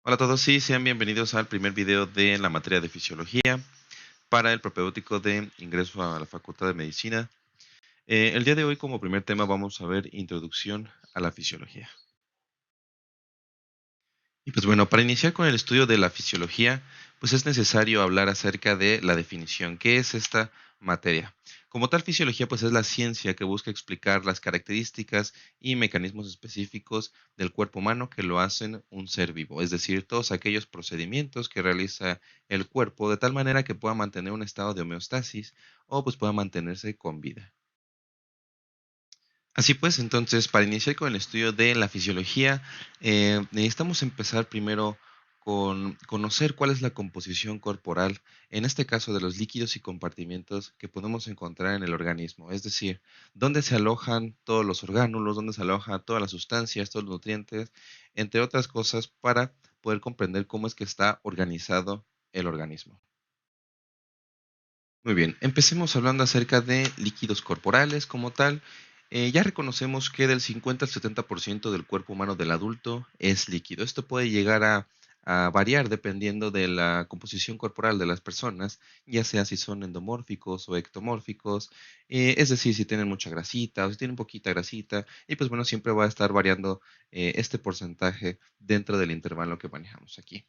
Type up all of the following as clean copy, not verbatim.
Hola a todos, sí, sean bienvenidos al primer video de la materia de fisiología para el propedéutico de ingreso a la Facultad de Medicina. El día de hoy, como primer tema, vamos a ver introducción a la fisiología. Y pues bueno, para iniciar con el estudio de la fisiología, pues es necesario hablar acerca de la definición. ¿Qué es esta materia? Como tal, fisiología pues es la ciencia que busca explicar las características y mecanismos específicos del cuerpo humano que lo hacen un ser vivo, es decir, todos aquellos procedimientos que realiza el cuerpo de tal manera que pueda mantener un estado de homeostasis o pues pueda mantenerse con vida. Así pues, entonces, para iniciar con el estudio de la fisiología, necesitamos empezar primero con conocer cuál es la composición corporal, en este caso de los líquidos y compartimientos que podemos encontrar en el organismo, es decir, dónde se alojan todos los orgánulos, dónde se alojan todas las sustancias, todos los nutrientes, entre otras cosas, para poder comprender cómo es que está organizado el organismo. Muy bien, empecemos hablando acerca de líquidos corporales como tal. Ya reconocemos que del 50 al 70% del cuerpo humano del adulto es líquido. Esto puede llegar a variar dependiendo de la composición corporal de las personas, ya sea si son endomórficos o ectomórficos, es decir, si tienen mucha grasita o si tienen poquita grasita, y pues bueno, siempre va a estar variando este porcentaje dentro del intervalo que manejamos aquí.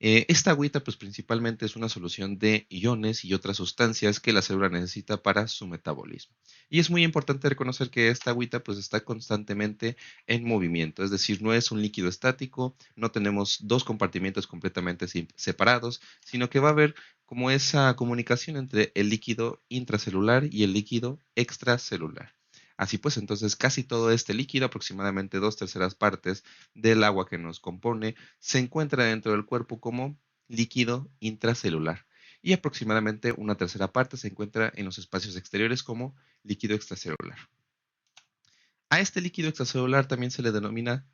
Esta agüita, pues principalmente es una solución de iones y otras sustancias que la célula necesita para su metabolismo. Y es muy importante reconocer que esta agüita, pues está constantemente en movimiento, es decir, no es un líquido estático, no tenemos dos compartimientos completamente separados, sino que va a haber como esa comunicación entre el líquido intracelular y el líquido extracelular. Así pues, entonces casi todo este líquido, aproximadamente dos terceras partes del agua que nos compone, se encuentra dentro del cuerpo como líquido intracelular y aproximadamente una tercera parte se encuentra en los espacios exteriores como líquido extracelular. A este líquido extracelular también se le denomina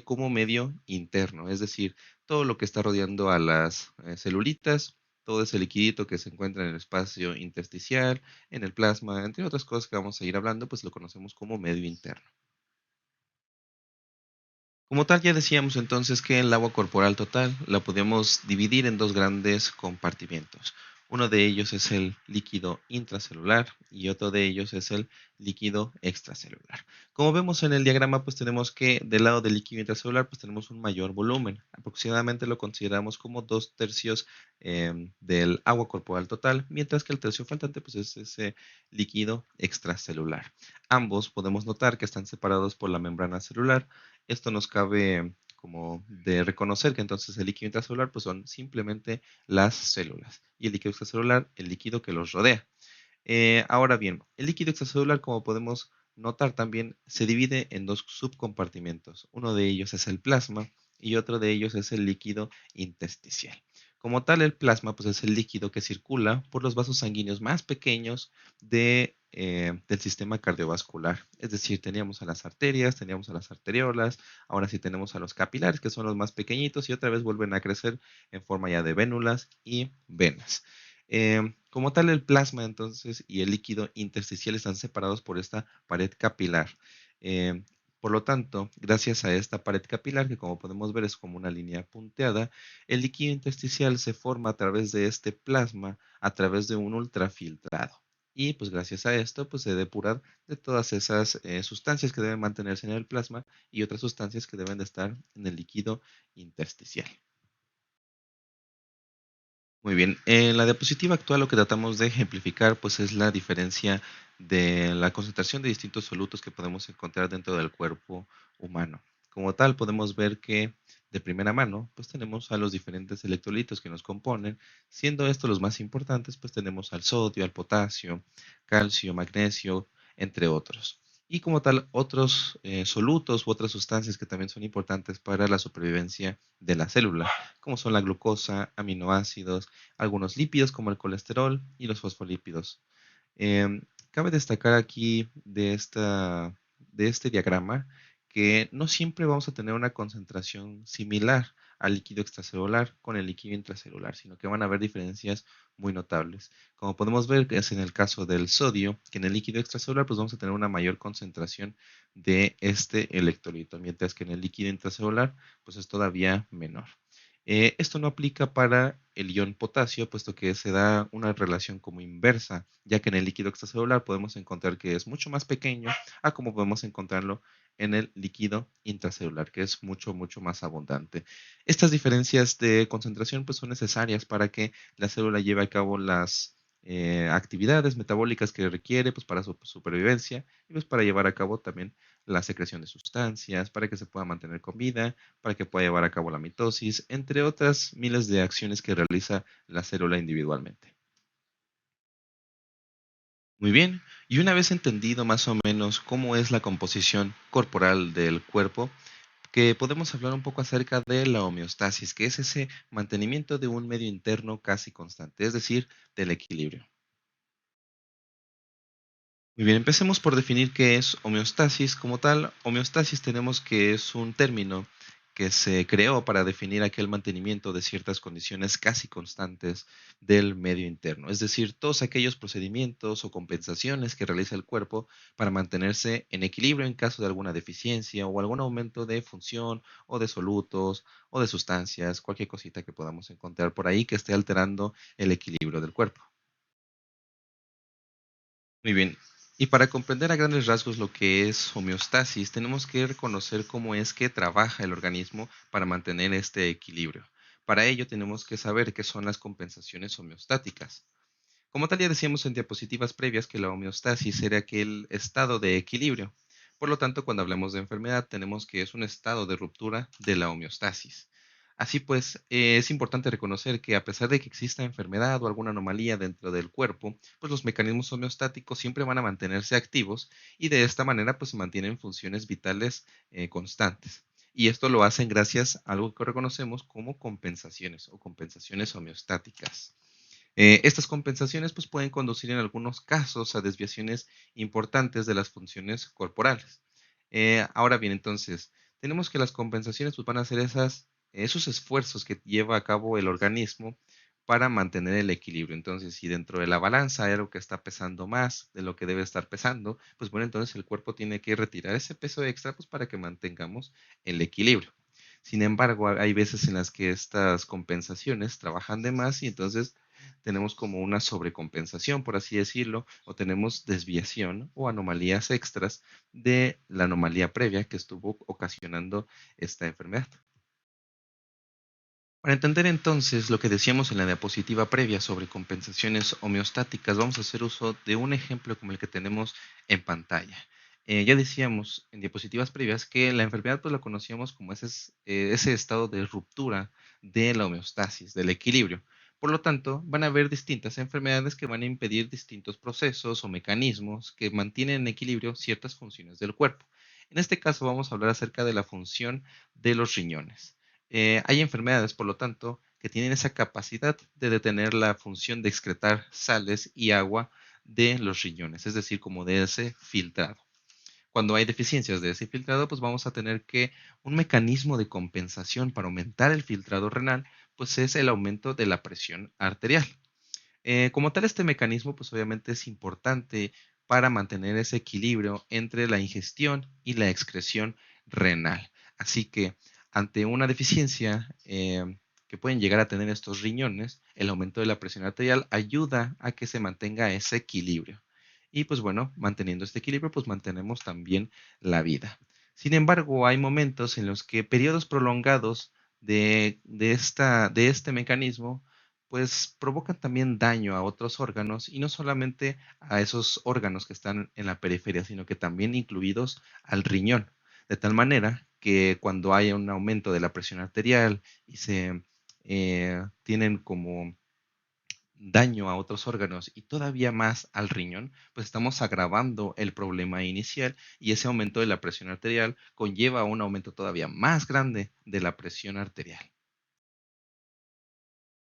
como medio interno, es decir, todo lo que está rodeando a las celulitas, todo ese liquidito que se encuentra en el espacio intersticial, en el plasma, entre otras cosas que vamos a ir hablando, pues lo conocemos como medio interno. Como tal, ya decíamos entonces que el agua corporal total la podemos dividir en dos grandes compartimentos. Uno de ellos es el líquido intracelular y otro de ellos es el líquido extracelular. Como vemos en el diagrama, pues tenemos que del lado del líquido intracelular, pues tenemos un mayor volumen. Aproximadamente lo consideramos como dos tercios del agua corporal total, mientras que el tercio faltante, pues es ese líquido extracelular. Ambos podemos notar que están separados por la membrana celular. Esto nos cabe como de reconocer que entonces el líquido intracelular pues son simplemente las células y el líquido extracelular el líquido que los rodea. Ahora bien, el líquido extracelular, como podemos notar también, se divide en dos subcompartimentos. Uno de ellos es el plasma y otro de ellos es el líquido intersticial. Como tal, el plasma pues, es el líquido que circula por los vasos sanguíneos más pequeños del sistema cardiovascular. Es decir, teníamos a las arterias, teníamos a las arteriolas, ahora sí tenemos a los capilares, que son los más pequeñitos, y otra vez vuelven a crecer en forma ya de vénulas y venas. Como tal, el plasma entonces y el líquido intersticial están separados por esta pared capilar. Eh, por lo tanto, gracias a esta pared capilar, que como podemos ver es como una línea punteada, el líquido intersticial se forma a través de este plasma, a través de un ultrafiltrado. Y pues gracias a esto, pues se depuran de todas esas sustancias que deben mantenerse en el plasma y otras sustancias que deben de estar en el líquido intersticial. Muy bien, en la diapositiva actual lo que tratamos de ejemplificar pues es la diferencia de la concentración de distintos solutos que podemos encontrar dentro del cuerpo humano. Como tal, podemos ver que de primera mano pues tenemos a los diferentes electrolitos que nos componen, siendo estos los más importantes, pues tenemos al sodio, al potasio, calcio, magnesio, entre otros. Y como tal, otros solutos u otras sustancias que también son importantes para la supervivencia de la célula, como son la glucosa, aminoácidos, algunos lípidos como el colesterol y los fosfolípidos. Cabe destacar aquí de este diagrama que no siempre vamos a tener una concentración similar al líquido extracelular con el líquido intracelular, sino que van a haber diferencias muy notables. Como podemos ver, que es en el caso del sodio, que en el líquido extracelular pues vamos a tener una mayor concentración de este electrolito, mientras que en el líquido intracelular pues es todavía menor. Esto no aplica para el ion potasio, puesto que se da una relación como inversa, ya que en el líquido extracelular podemos encontrar que es mucho más pequeño a como podemos encontrarlo en el líquido intracelular, que es mucho, mucho más abundante. Estas diferencias de concentración pues, son necesarias para que la célula lleve a cabo las actividades metabólicas que requiere pues, para su supervivencia y pues, para llevar a cabo también la secreción de sustancias, para que se pueda mantener con vida, para que pueda llevar a cabo la mitosis, entre otras miles de acciones que realiza la célula individualmente. Muy bien, y una vez entendido más o menos cómo es la composición corporal del cuerpo, que podemos hablar un poco acerca de la homeostasis, que es ese mantenimiento de un medio interno casi constante, es decir, del equilibrio. Muy bien, empecemos por definir qué es homeostasis. Como tal, homeostasis tenemos que es un término que se creó para definir aquel mantenimiento de ciertas condiciones casi constantes del medio interno, es decir, todos aquellos procedimientos o compensaciones que realiza el cuerpo para mantenerse en equilibrio en caso de alguna deficiencia o algún aumento de función o de solutos o de sustancias, cualquier cosita que podamos encontrar por ahí que esté alterando el equilibrio del cuerpo. Muy bien. Y para comprender a grandes rasgos lo que es homeostasis, tenemos que reconocer cómo es que trabaja el organismo para mantener este equilibrio. Para ello tenemos que saber qué son las compensaciones homeostáticas. Como tal, ya decíamos en diapositivas previas que la homeostasis era aquel estado de equilibrio. Por lo tanto, cuando hablamos de enfermedad, tenemos que es un estado de ruptura de la homeostasis. Así pues, es importante reconocer que a pesar de que exista enfermedad o alguna anomalía dentro del cuerpo, pues los mecanismos homeostáticos siempre van a mantenerse activos y de esta manera pues se mantienen funciones vitales constantes. Y esto lo hacen gracias a algo que reconocemos como compensaciones o compensaciones homeostáticas. Estas compensaciones pues, pueden conducir en algunos casos a desviaciones importantes de las funciones corporales. Ahora bien, entonces, tenemos que las compensaciones pues, van a ser esos esfuerzos que lleva a cabo el organismo para mantener el equilibrio. Entonces, si dentro de la balanza hay algo que está pesando más de lo que debe estar pesando, pues bueno, entonces el cuerpo tiene que retirar ese peso extra pues, para que mantengamos el equilibrio. Sin embargo, hay veces en las que estas compensaciones trabajan de más y entonces tenemos como una sobrecompensación, por así decirlo, o tenemos desviación o anomalías extras de la anomalía previa que estuvo ocasionando esta enfermedad. Para entender entonces lo que decíamos en la diapositiva previa sobre compensaciones homeostáticas, vamos a hacer uso de un ejemplo como el que tenemos en pantalla. Ya decíamos en diapositivas previas que la enfermedad pues la conocíamos como ese estado de ruptura de la homeostasis, del equilibrio. Por lo tanto, van a haber distintas enfermedades que van a impedir distintos procesos o mecanismos que mantienen en equilibrio ciertas funciones del cuerpo. En este caso vamos a hablar acerca de la función de los riñones. Hay enfermedades, por lo tanto, que tienen esa capacidad de detener la función de excretar sales y agua de los riñones, es decir, como de ese filtrado. Cuando hay deficiencias de ese filtrado, pues vamos a tener que un mecanismo de compensación para aumentar el filtrado renal, pues es el aumento de la presión arterial. Como tal, este mecanismo, pues obviamente es importante para mantener ese equilibrio entre la ingestión y la excreción renal. Así que ante una deficiencia que pueden llegar a tener estos riñones, el aumento de la presión arterial ayuda a que se mantenga ese equilibrio. Y pues bueno, manteniendo este equilibrio, pues mantenemos también la vida. Sin embargo, hay momentos en los que periodos prolongados de este mecanismo pues provocan también daño a otros órganos y no solamente a esos órganos que están en la periferia, sino que también incluidos al riñón, de tal manera que cuando haya un aumento de la presión arterial y se tienen como daño a otros órganos y todavía más al riñón, pues estamos agravando el problema inicial y ese aumento de la presión arterial conlleva un aumento todavía más grande de la presión arterial.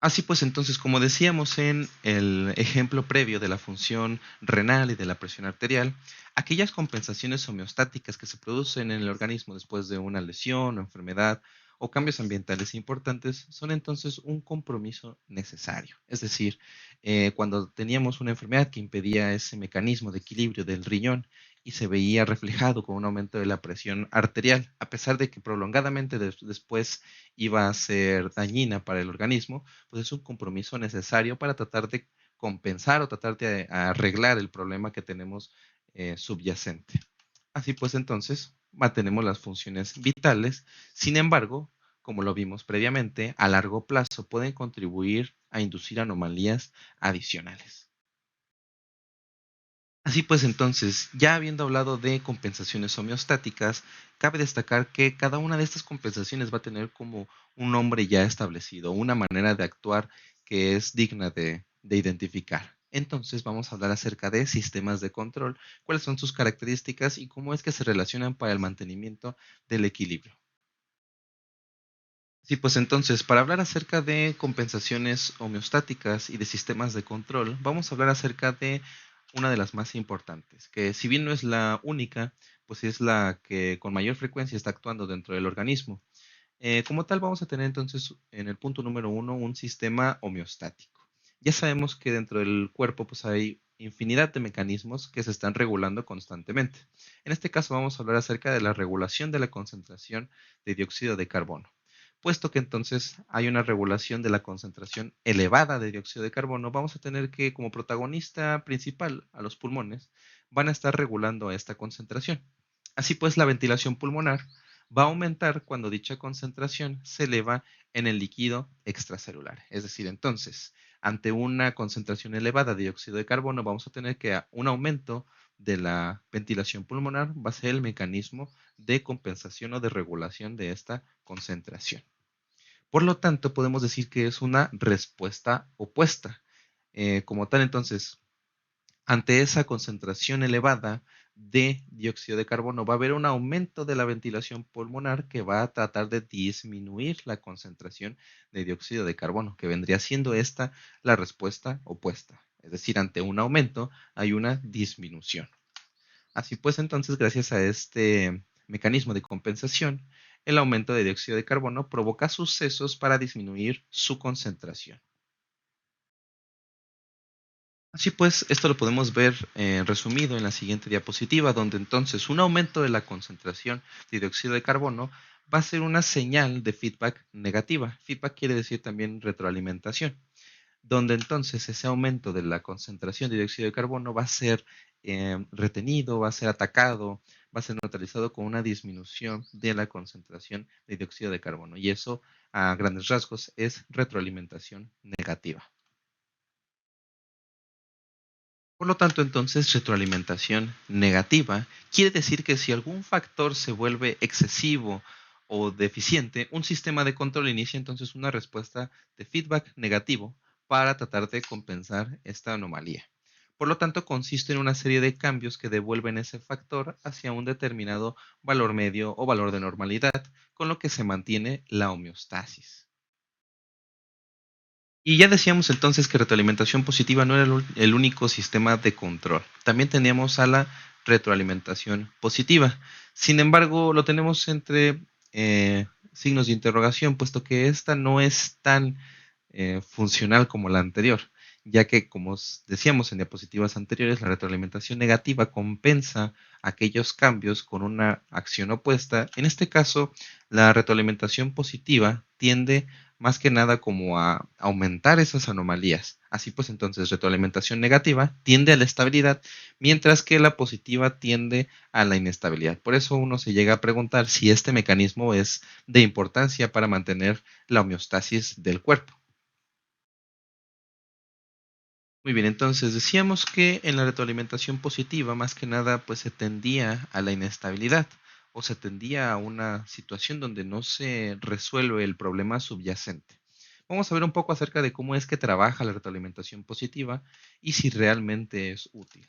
Así pues, entonces, como decíamos en el ejemplo previo de la función renal y de la presión arterial, aquellas compensaciones homeostáticas que se producen en el organismo después de una lesión o enfermedad o cambios ambientales importantes son entonces un compromiso necesario. Es decir, cuando teníamos una enfermedad que impedía ese mecanismo de equilibrio del riñón, y se veía reflejado con un aumento de la presión arterial, a pesar de que prolongadamente después iba a ser dañina para el organismo, pues es un compromiso necesario para tratar de compensar o tratar de arreglar el problema que tenemos subyacente. Así pues, entonces, mantenemos las funciones vitales. Sin embargo, como lo vimos previamente, a largo plazo pueden contribuir a inducir anomalías adicionales. Así pues, entonces, ya habiendo hablado de compensaciones homeostáticas, cabe destacar que cada una de estas compensaciones va a tener como un nombre ya establecido, una manera de actuar que es digna de identificar. Entonces, vamos a hablar acerca de sistemas de control, cuáles son sus características y cómo es que se relacionan para el mantenimiento del equilibrio. Sí, pues entonces, para hablar acerca de compensaciones homeostáticas y de sistemas de control, vamos a hablar acerca de una de las más importantes, que si bien no es la única, pues es la que con mayor frecuencia está actuando dentro del organismo. Como tal, vamos a tener entonces en el punto número uno un sistema homeostático. Ya sabemos que dentro del cuerpo pues hay infinidad de mecanismos que se están regulando constantemente. En este caso vamos a hablar acerca de la regulación de la concentración de dióxido de carbono. Puesto que entonces hay una regulación de la concentración elevada de dióxido de carbono, vamos a tener que como protagonista principal a los pulmones van a estar regulando esta concentración. Así pues, la ventilación pulmonar va a aumentar cuando dicha concentración se eleva en el líquido extracelular. Es decir, entonces, ante una concentración elevada de dióxido de carbono, vamos a tener que un aumento de la ventilación pulmonar va a ser el mecanismo de compensación o de regulación de esta concentración. Por lo tanto, podemos decir que es una respuesta opuesta. Como tal, entonces, ante esa concentración elevada de dióxido de carbono, va a haber un aumento de la ventilación pulmonar que va a tratar de disminuir la concentración de dióxido de carbono, que vendría siendo esta la respuesta opuesta. Es decir, ante un aumento hay una disminución. Así pues, entonces, gracias a este mecanismo de compensación, el aumento de dióxido de carbono provoca sucesos para disminuir su concentración. Así pues, esto lo podemos ver resumido en la siguiente diapositiva, donde entonces un aumento de la concentración de dióxido de carbono va a ser una señal de feedback negativa. Feedback quiere decir también retroalimentación, donde entonces ese aumento de la concentración de dióxido de carbono va a ser retenido, va a ser atacado, va a ser neutralizado con una disminución de la concentración de dióxido de carbono. Y eso, a grandes rasgos, es retroalimentación negativa. Por lo tanto, entonces, retroalimentación negativa quiere decir que si algún factor se vuelve excesivo o deficiente, un sistema de control inicia entonces una respuesta de feedback negativo para tratar de compensar esta anomalía. Por lo tanto, consiste en una serie de cambios que devuelven ese factor hacia un determinado valor medio o valor de normalidad, con lo que se mantiene la homeostasis. Y ya decíamos entonces que retroalimentación positiva no era el único sistema de control. También teníamos a la retroalimentación positiva. Sin embargo, lo tenemos entre signos de interrogación, puesto que esta no es tan funcional como la anterior, ya que, como decíamos en diapositivas anteriores, la retroalimentación negativa compensa aquellos cambios con una acción opuesta. En este caso, la retroalimentación positiva tiende más que nada como a aumentar esas anomalías. Así pues, entonces, retroalimentación negativa tiende a la estabilidad, mientras que la positiva tiende a la inestabilidad. Por eso uno se llega a preguntar si este mecanismo es de importancia para mantener la homeostasis del cuerpo. Muy bien, entonces decíamos que en la retroalimentación positiva, más que nada, pues se tendía a la inestabilidad o se tendía a una situación donde no se resuelve el problema subyacente. Vamos a ver un poco acerca de cómo es que trabaja la retroalimentación positiva y si realmente es útil.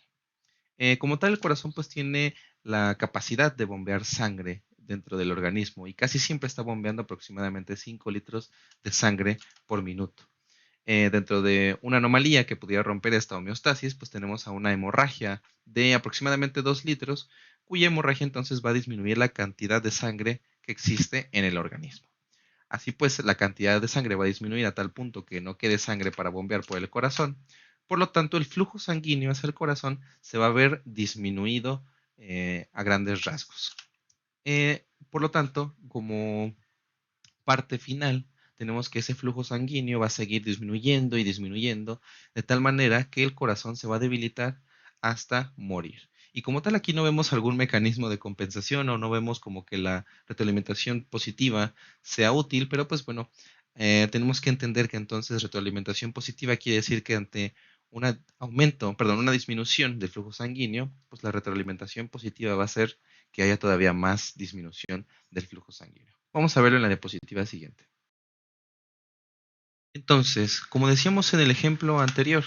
Como tal, el corazón pues tiene la capacidad de bombear sangre dentro del organismo y casi siempre está bombeando aproximadamente 5 litros de sangre por minuto. Dentro de una anomalía que pudiera romper esta homeostasis, pues tenemos a una hemorragia de aproximadamente 2 litros, cuya hemorragia entonces va a disminuir la cantidad de sangre que existe en el organismo. Así pues, la cantidad de sangre va a disminuir a tal punto que no quede sangre para bombear por el corazón. Por lo tanto, el flujo sanguíneo hacia el corazón se va a ver disminuido a grandes rasgos. Por lo tanto, como parte final, tenemos que ese flujo sanguíneo va a seguir disminuyendo y disminuyendo, de tal manera que el corazón se va a debilitar hasta morir. Y como tal, aquí no vemos algún mecanismo de compensación o no vemos como que la retroalimentación positiva sea útil, pero pues bueno, tenemos que entender que entonces retroalimentación positiva quiere decir que ante un aumento, perdón, una disminución del flujo sanguíneo, pues la retroalimentación positiva va a ser que haya todavía más disminución del flujo sanguíneo. Vamos a verlo en la diapositiva siguiente. Entonces, como decíamos en el ejemplo anterior,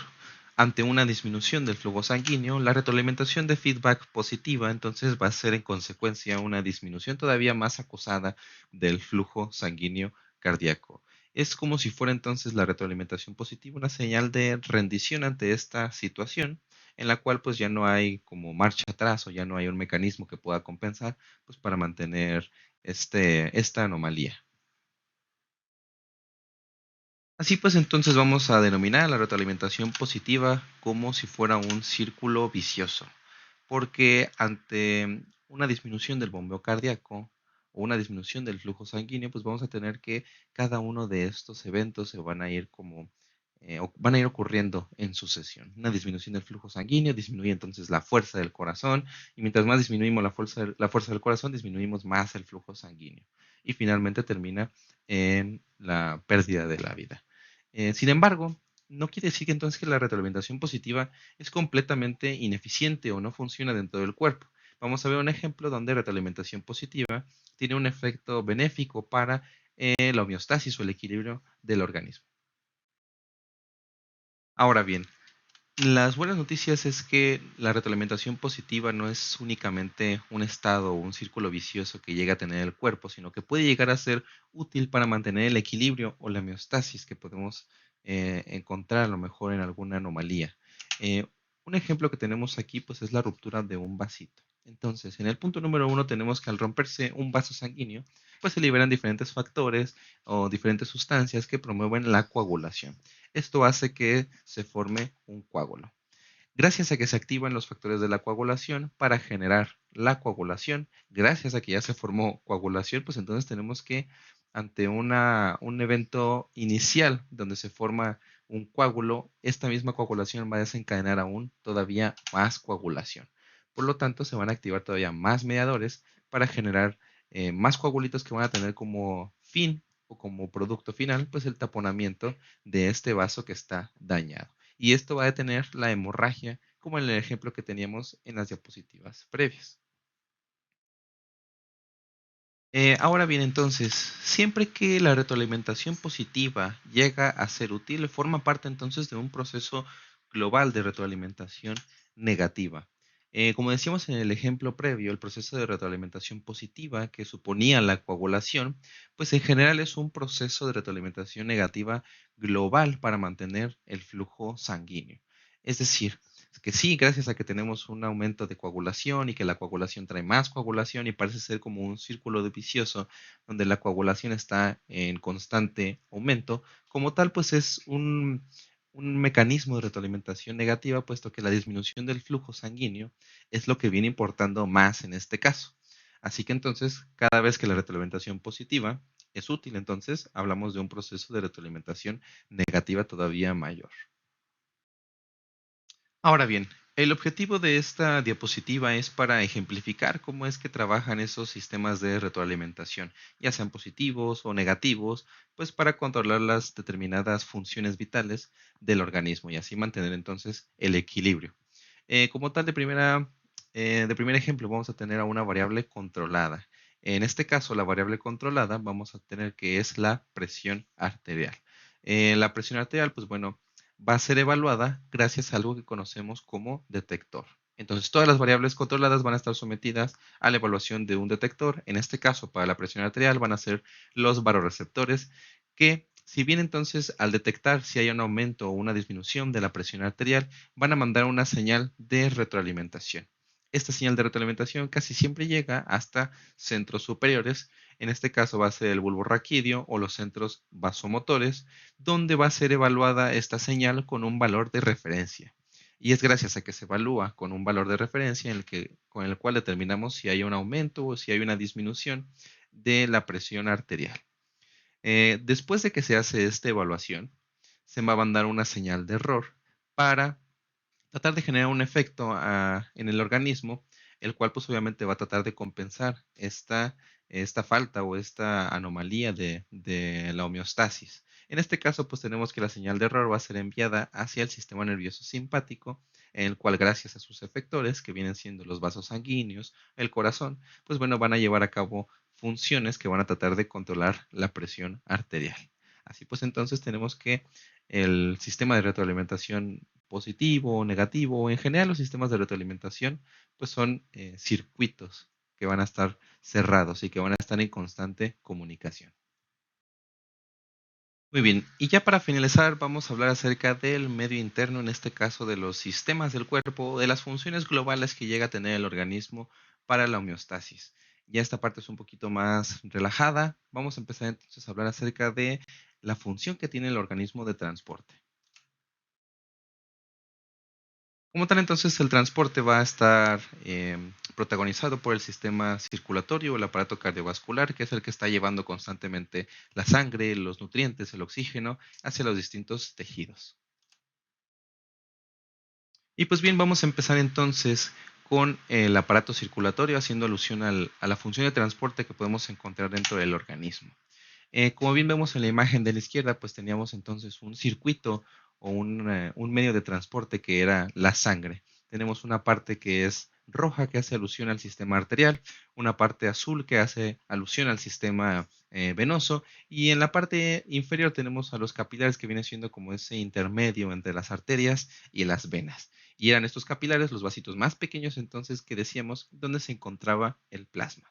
ante una disminución del flujo sanguíneo, la retroalimentación de feedback positiva entonces va a ser en consecuencia una disminución todavía más acusada del flujo sanguíneo cardíaco. Es como si fuera entonces la retroalimentación positiva una señal de rendición ante esta situación en la cual pues ya no hay como marcha atrás o ya no hay un mecanismo que pueda compensar pues para mantener esta anomalía. Así pues, entonces vamos a denominar la retroalimentación positiva como si fuera un círculo vicioso, porque ante una disminución del bombeo cardíaco o una disminución del flujo sanguíneo, pues vamos a tener que cada uno de estos eventos se van a ir van a ir ocurriendo en sucesión. Una disminución del flujo sanguíneo disminuye entonces la fuerza del corazón y mientras más disminuimos la fuerza del corazón, disminuimos más el flujo sanguíneo y finalmente termina en la pérdida de la vida. Sin embargo, no quiere decir que entonces que la retroalimentación positiva es completamente ineficiente o no funciona dentro del cuerpo. Vamos a ver un ejemplo donde retroalimentación positiva tiene un efecto benéfico para la homeostasis o el equilibrio del organismo. Ahora bien, las buenas noticias es que la retroalimentación positiva no es únicamente un estado o un círculo vicioso que llega a tener el cuerpo, sino que puede llegar a ser útil para mantener el equilibrio o la homeostasis que podemos encontrar a lo mejor en alguna anomalía. Eh, un ejemplo que tenemos aquí pues es la ruptura de un vasito. Entonces, en el punto número 1 tenemos que al romperse un vaso sanguíneo, pues se liberan diferentes factores o diferentes sustancias que promueven la coagulación. Esto hace que se forme un coágulo. Gracias a que se activan los factores de la coagulación para generar la coagulación, gracias a que ya se formó coagulación, pues entonces tenemos que ante un evento inicial donde se forma un coágulo, esta misma coagulación va a desencadenar aún todavía más coagulación. Por lo tanto, se van a activar todavía más mediadores para generar más coagulitos que van a tener como fin o como producto final, pues el taponamiento de este vaso que está dañado. Y esto va a detener la hemorragia, como en el ejemplo que teníamos en las diapositivas previas. Ahora bien, entonces, siempre que la retroalimentación positiva llega a ser útil, forma parte entonces de un proceso global de retroalimentación negativa. Como decíamos en el ejemplo previo, el proceso de retroalimentación positiva que suponía la coagulación, pues en general es un proceso de retroalimentación negativa global para mantener el flujo sanguíneo. Es decir, que sí, gracias a que tenemos un aumento de coagulación y que la coagulación trae más coagulación y parece ser como un círculo de vicioso donde la coagulación está en constante aumento, como tal, pues es un mecanismo de retroalimentación negativa, puesto que la disminución del flujo sanguíneo es lo que viene importando más en este caso. Así que entonces, cada vez que la retroalimentación positiva es útil, entonces hablamos de un proceso de retroalimentación negativa todavía mayor. Ahora bien, el objetivo de esta diapositiva es para ejemplificar cómo es que trabajan esos sistemas de retroalimentación, ya sean positivos o negativos, pues para controlar las determinadas funciones vitales del organismo y así mantener entonces el equilibrio. Como tal, de primer ejemplo, vamos a tener a una variable controlada. En este caso, la variable controlada vamos a tener que es la presión arterial. La presión arterial, pues bueno, va a ser evaluada gracias a algo que conocemos como detector. Entonces, todas las variables controladas van a estar sometidas a la evaluación de un detector. En este caso, para la presión arterial, van a ser los baroreceptores que, si bien entonces al detectar si hay un aumento o una disminución de la presión arterial, van a mandar una señal de retroalimentación. Esta señal de retroalimentación casi siempre llega hasta centros superiores. En este caso va a ser el bulbo raquídeo o los centros vasomotores, donde va a ser evaluada esta señal con un valor de referencia. Y es gracias a que se evalúa con un valor de referencia con el cual determinamos si hay un aumento o si hay una disminución de la presión arterial. Después de que se hace esta evaluación, se va a mandar una señal de error para tratar de generar un efecto en el organismo, el cual pues obviamente va a tratar de compensar esta falta o esta anomalía de la homeostasis. En este caso pues tenemos que la señal de error va a ser enviada hacia el sistema nervioso simpático, en el cual gracias a sus efectores, que vienen siendo los vasos sanguíneos, el corazón, pues bueno, van a llevar a cabo funciones que van a tratar de controlar la presión arterial. Así pues entonces tenemos que el sistema de retroalimentación positivo o negativo, o en general los sistemas de retroalimentación, pues son circuitos que van a estar cerrados y que van a estar en constante comunicación. Muy bien, y ya para finalizar vamos a hablar acerca del medio interno, en este caso de los sistemas del cuerpo, de las funciones globales que llega a tener el organismo para la homeostasis. Ya esta parte es un poquito más relajada. Vamos a empezar entonces a hablar acerca de la función que tiene el organismo de transporte. Como tal, entonces el transporte va a estar protagonizado por el sistema circulatorio o el aparato cardiovascular, que es el que está llevando constantemente la sangre, los nutrientes, el oxígeno hacia los distintos tejidos. Y pues bien, vamos a empezar entonces con el aparato circulatorio, haciendo alusión a la función de transporte que podemos encontrar dentro del organismo. Como bien vemos en la imagen de la izquierda, pues teníamos entonces un circuito o un medio de transporte que era la sangre. Tenemos una parte que es roja que hace alusión al sistema arterial, una parte azul que hace alusión al sistema venoso y en la parte inferior tenemos a los capilares que viene siendo como ese intermedio entre las arterias y las venas. Y eran estos capilares los vasitos más pequeños entonces que decíamos donde se encontraba el plasma.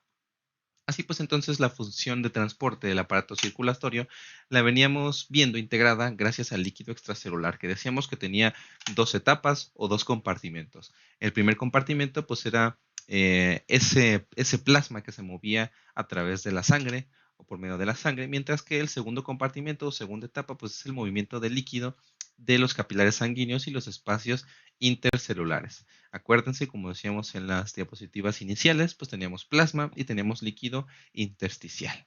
Así pues, entonces la función de transporte del aparato circulatorio la veníamos viendo integrada gracias al líquido extracelular, que decíamos que tenía dos etapas o dos compartimentos. El primer compartimento pues era ese plasma que se movía a través de la sangre o por medio de la sangre, mientras que el segundo compartimento o segunda etapa pues es el movimiento del líquido de los capilares sanguíneos y los espacios intercelulares. Acuérdense, como decíamos en las diapositivas iniciales, pues teníamos plasma y teníamos líquido intersticial.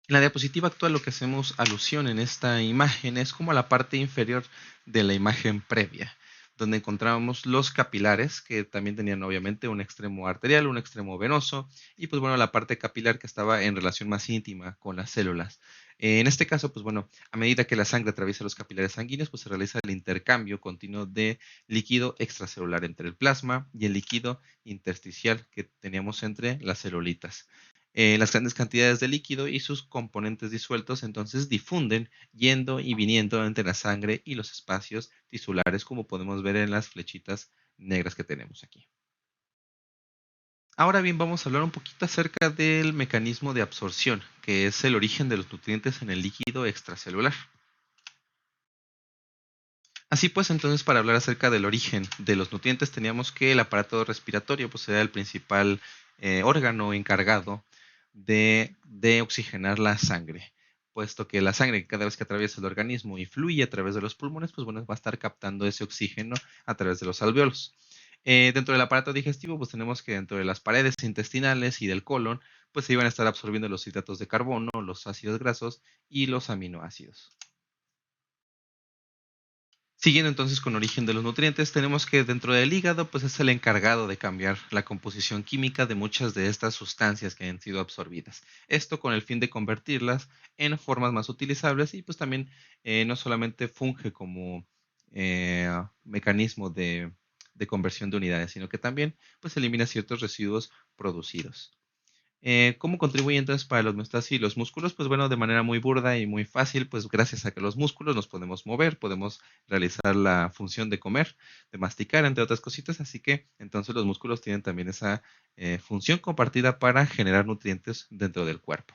En la diapositiva actual lo que hacemos alusión en esta imagen es como a la parte inferior de la imagen previa, donde encontrábamos los capilares, que también tenían obviamente un extremo arterial, un extremo venoso, y pues bueno, la parte capilar que estaba en relación más íntima con las células. En este caso, pues bueno, a medida que la sangre atraviesa los capilares sanguíneos, pues se realiza el intercambio continuo de líquido extracelular entre el plasma y el líquido intersticial que teníamos entre las celulitas. Las grandes cantidades de líquido y sus componentes disueltos entonces difunden yendo y viniendo entre la sangre y los espacios tisulares, como podemos ver en las flechitas negras que tenemos aquí. Ahora bien, vamos a hablar un poquito acerca del mecanismo de absorción, que es el origen de los nutrientes en el líquido extracelular. Así pues, entonces, para hablar acerca del origen de los nutrientes, teníamos que el aparato respiratorio pues, era el principal órgano encargado de oxigenar la sangre, puesto que la sangre cada vez que atraviesa el organismo y fluye a través de los pulmones, pues bueno, va a estar captando ese oxígeno a través de los alvéolos. Dentro del aparato digestivo, pues tenemos que dentro de las paredes intestinales y del colon, pues se iban a estar absorbiendo los hidratos de carbono, los ácidos grasos y los aminoácidos. Siguiendo entonces con origen de los nutrientes, tenemos que dentro del hígado, pues es el encargado de cambiar la composición química de muchas de estas sustancias que han sido absorbidas. Esto con el fin de convertirlas en formas más utilizables y pues también no solamente funge como mecanismo de conversión de unidades, sino que también pues elimina ciertos residuos producidos. ¿Cómo contribuye entonces para la homeostasis y los músculos? Pues bueno, de manera muy burda y muy fácil, pues gracias a que los músculos nos podemos mover, podemos realizar la función de comer, de masticar, entre otras cositas, así que entonces los músculos tienen también esa función compartida para generar nutrientes dentro del cuerpo.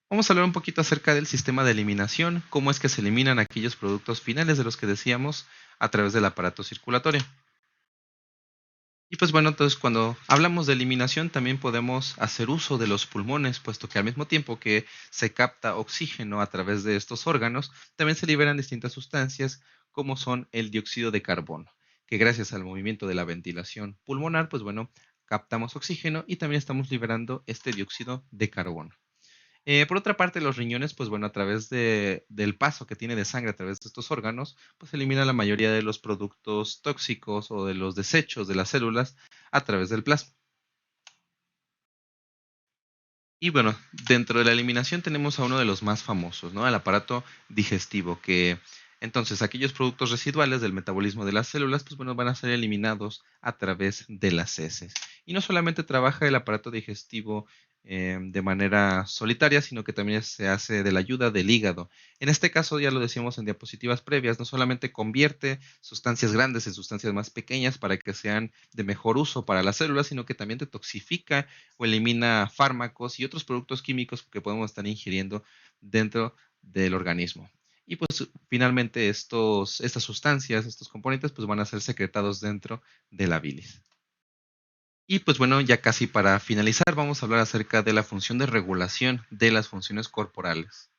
Vamos a hablar un poquito acerca del sistema de eliminación, cómo es que se eliminan aquellos productos finales de los que decíamos a través del aparato circulatorio. Y pues bueno, entonces cuando hablamos de eliminación también podemos hacer uso de los pulmones, puesto que al mismo tiempo que se capta oxígeno a través de estos órganos, también se liberan distintas sustancias como son el dióxido de carbono, que gracias al movimiento de la ventilación pulmonar, pues bueno, captamos oxígeno y también estamos liberando este dióxido de carbono. Por otra parte, los riñones, pues bueno, a través del paso que tiene de sangre a través de estos órganos, pues elimina la mayoría de los productos tóxicos o de los desechos de las células a través del plasma. Y bueno, dentro de la eliminación tenemos a uno de los más famosos, ¿no? El aparato digestivo, que entonces aquellos productos residuales del metabolismo de las células, pues bueno, van a ser eliminados a través de las heces. Y no solamente trabaja el aparato digestivo de manera solitaria, sino que también se hace de la ayuda del hígado. En este caso, ya lo decíamos en diapositivas previas, no solamente convierte sustancias grandes en sustancias más pequeñas para que sean de mejor uso para las células, sino que también detoxifica o elimina fármacos y otros productos químicos que podemos estar ingiriendo dentro del organismo. Y pues finalmente estas sustancias, estos componentes, pues van a ser secretados dentro de la bilis. Y pues bueno, ya casi para finalizar, vamos a hablar acerca de la función de regulación de las funciones corporales.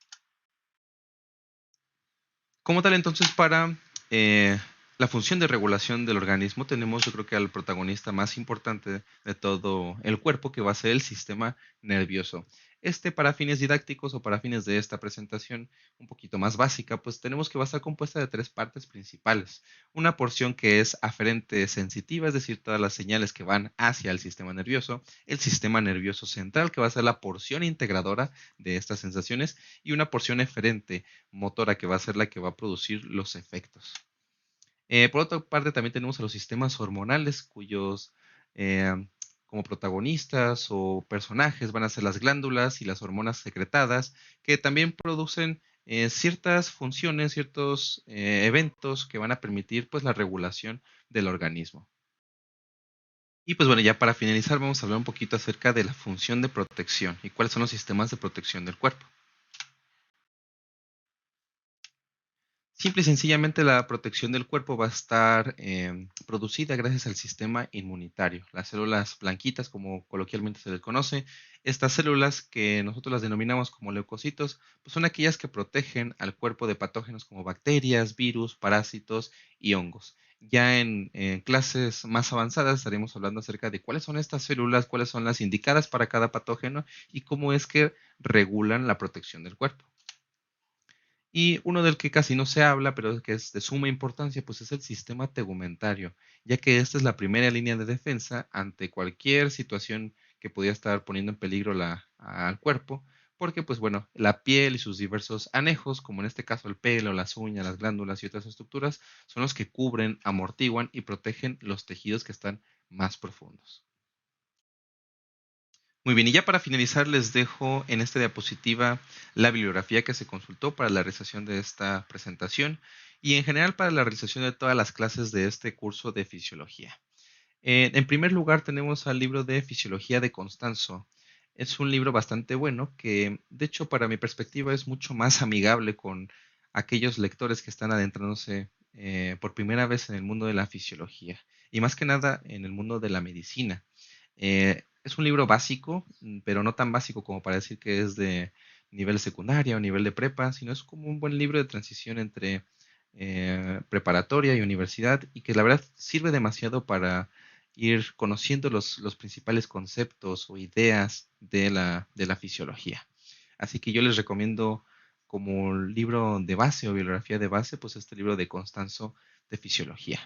Como tal, entonces, para la función de regulación del organismo, tenemos yo creo que al protagonista más importante de todo el cuerpo, que va a ser el sistema nervioso. Para fines didácticos o para fines de esta presentación un poquito más básica, pues tenemos que va a estar compuesta de tres partes principales. Una porción que es aferente sensitiva, es decir, todas las señales que van hacia el sistema nervioso. El sistema nervioso central, que va a ser la porción integradora de estas sensaciones. Y una porción eferente motora que va a ser la que va a producir los efectos. Por otra parte, también tenemos a los sistemas hormonales, cuyos eh, como protagonistas o personajes van a ser las glándulas y las hormonas secretadas, que también producen ciertas funciones, ciertos eventos que van a permitir pues la regulación del organismo. Y pues bueno, ya para finalizar vamos a hablar un poquito acerca de la función de protección y cuáles son los sistemas de protección del cuerpo. Simple y sencillamente la protección del cuerpo va a estar producida gracias al sistema inmunitario. Las células blanquitas, como coloquialmente se les conoce, estas células que nosotros las denominamos como leucocitos, pues son aquellas que protegen al cuerpo de patógenos como bacterias, virus, parásitos y hongos. Ya en clases más avanzadas estaremos hablando acerca de cuáles son estas células, cuáles son las indicadas para cada patógeno y cómo es que regulan la protección del cuerpo. Y uno del que casi no se habla, pero que es de suma importancia, pues es el sistema tegumentario, ya que esta es la primera línea de defensa ante cualquier situación que pudiera estar poniendo en peligro al cuerpo, porque pues bueno, la piel y sus diversos anejos, como en este caso el pelo, las uñas, las glándulas y otras estructuras, son los que cubren, amortiguan y protegen los tejidos que están más profundos. Muy bien, y ya para finalizar les dejo en esta diapositiva la bibliografía que se consultó para la realización de esta presentación y en general para la realización de todas las clases de este curso de fisiología. En primer lugar tenemos al libro de Fisiología de Constanzo. Es un libro bastante bueno que, de hecho, para mi perspectiva es mucho más amigable con aquellos lectores que están adentrándose por primera vez en el mundo de la fisiología y más que nada en el mundo de la medicina. Es un libro básico, pero no tan básico como para decir que es de nivel secundaria o nivel de prepa, sino es como un buen libro de transición entre preparatoria y universidad y que la verdad sirve demasiado para ir conociendo los principales conceptos o ideas de la fisiología. Así que yo les recomiendo como libro de base o bibliografía de base, pues este libro de Constanzo de Fisiología.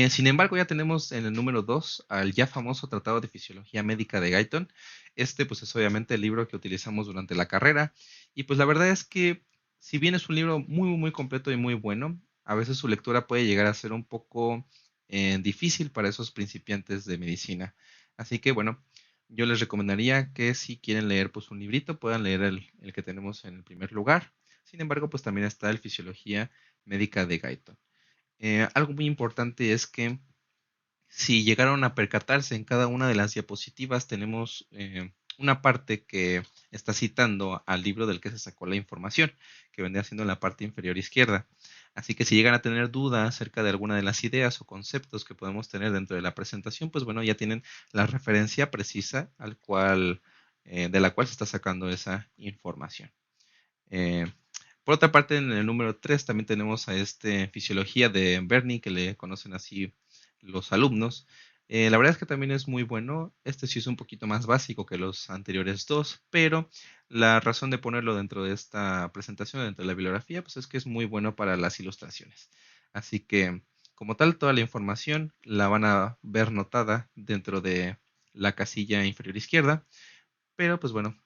Sin embargo, ya tenemos en el número 2 al ya famoso Tratado de Fisiología Médica de Guyton. Pues es obviamente el libro que utilizamos durante la carrera. Y pues la verdad es que si bien es un libro muy completo y muy bueno, a veces su lectura puede llegar a ser un poco difícil para esos principiantes de medicina. Así que bueno, yo les recomendaría que si quieren leer pues un librito, puedan leer el que tenemos en el primer lugar. Sin embargo, pues también está el Fisiología Médica de Guyton. Algo muy importante es que si llegaron a percatarse en cada una de las diapositivas, tenemos una parte que está citando al libro del que se sacó la información, que vendría siendo en la parte inferior izquierda. Así que si llegan a tener dudas acerca de alguna de las ideas o conceptos que podemos tener dentro de la presentación, pues bueno, ya tienen la referencia precisa de la cual se está sacando esa información. Eh, por otra parte, en el número 3 también tenemos a Fisiología de Bernie, que le conocen así los alumnos. La verdad es que también es muy bueno. Este sí es un poquito más básico que los anteriores dos, pero la razón de ponerlo dentro de esta presentación, dentro de la bibliografía, pues es que es muy bueno para las ilustraciones. Así que, como tal, toda la información la van a ver notada dentro de la casilla inferior izquierda, pero pues bueno,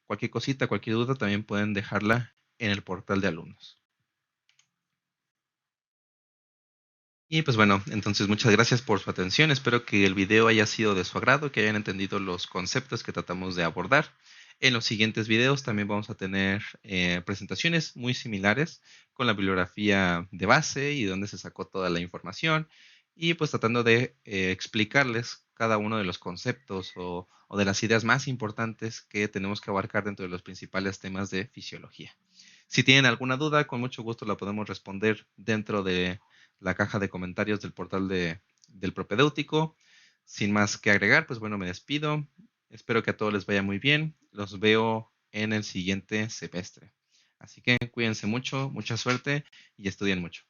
cualquier cosita, cualquier duda también pueden dejarla en el portal de alumnos. Y pues bueno, entonces muchas gracias por su atención. Espero que el video haya sido de su agrado, que hayan entendido los conceptos que tratamos de abordar. En los siguientes videos también vamos a tener presentaciones muy similares con la bibliografía de base y donde se sacó toda la información y pues tratando de explicarles cada uno de los conceptos o de las ideas más importantes que tenemos que abarcar dentro de los principales temas de fisiología. Si tienen alguna duda, con mucho gusto la podemos responder dentro de la caja de comentarios del portal del propedéutico. Sin más que agregar, pues bueno, me despido. Espero que a todos les vaya muy bien. Los veo en el siguiente semestre. Así que cuídense mucho, mucha suerte y estudien mucho.